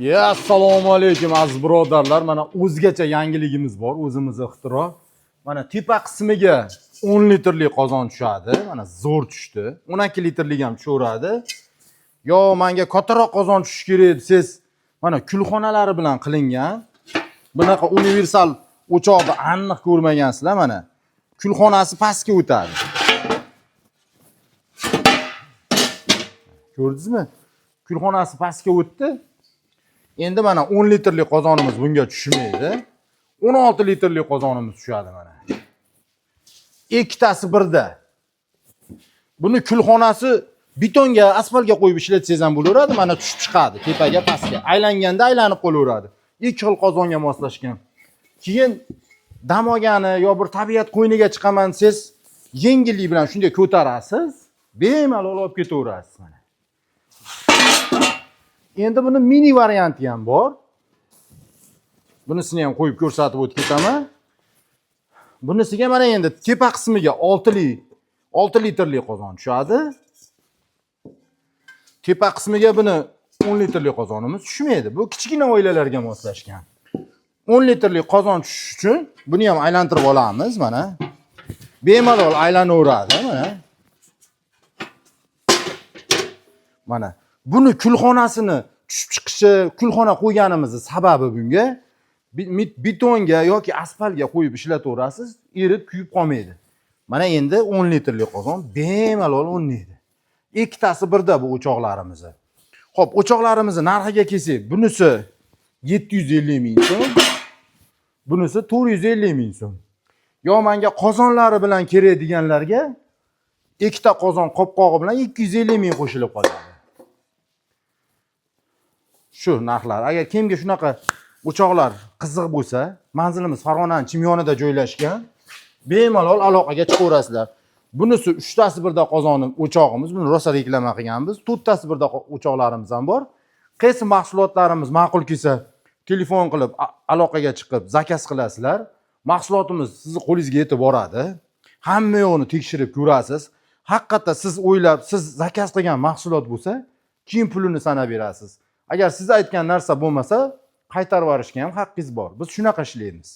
Assalomu alaykum aziz birodarlar. Mana o'zgacha yangiligimiz bor, o'zimizning ixtiro. Mana tepa qismiga 10 litrlik qozon tushadi. Mana zo'r tushdi. 12 litrlik ham tushaveradi. Yo, menga kattaroq qozon tushishi kerak desiz, mana kulxonalari bilan qilingan. Bunaqa universal o'choqni aniq ko'rmagansizlar mana. Kulxonasi pastga o'tadi. Ko'rdingizmi? Kulxonasi pastga o'tdi. Endi mana 10 litrlik qozonimiz bunga tushmaydi. 16 litrlik qozonimiz tushadi mana. Ikkitasi birda. Buni kulxonasi betonga, asfaltga qo'yib ishlatsangiz ham bo'laveradi. Mana tushib chiqadi tepaga, pastga. Aylanganda aylanib qolaveradi. Ikki xil qozonga moslashgan. Keyin dam olgani yo bir tabiat qo'yniga chiqaman desiz, yengillik bilan shunday ko'tarasiz, bemalol olib ketaverasiz mana. Endi buni mini varianti ham bor. Bunisini ham qo'yib ko'rsatib o'tib ketaman. Bunisiga mana endi tepa qismiga 6 litrlik qozon tushadi. Tepa qismiga buni 10 litrlik qozonimiz tushmaydi. Bu kichkina oilalarga moslashgan. 10 litrlik qozon tushish uchun buni ham aylantirib olamiz mana. Bemalol aylanaveradi mana. Mana buni kulxonasini tushib chiqishi, kulxona qo'yganimizning sababi bunga betonga yoki asfaltga qo'yib ishlataverasiz, erib kuyib qolmaydi. Mana endi 10 litrlik qozon bemalol o'rnaydi. Ikkitasi birda bu o'choqlarimiz. Xo'p, o'choqlarimizni narxiga kelsak, bunisi 750 ming so'm, bunisi 450 ming so'm. Yo, menga qozonlari bilan kerak deganlarga ikkita qozon qopqog'i bilan 250 ming qo'shilib qoladi. Shu narxlar. Agar kimga shunaqa o'choqlar qiziq bo'lsa, manzilimiz Farg'onaning Chimyonida joylashgan. Bemalol aloqaga chiqaverasizlar. Bunisi 3tasi birda qozonim o'chog'imiz, buni rosa reklama qilganmiz. 4tasi birda o'choqlarimiz ham bor. Qaysi mahsulotlarimiz ma'qul kelsa, telefon qilib aloqaga chiqib zakaz qilasizlar. Mahsulotimiz sizning qo'lingizga yetib boradi. Hamma yo'qni tekshirib ko'rasiz. Haqiqatda siz o'ylab, siz zakaz qilgan mahsulot bo'lsa, keyin pulini sanab berasiz. Agar siz aytgan narsa bo'lmasa, qaytarib yuborishga ham haqqingiz bor. Biz shunaqa ishlaymiz.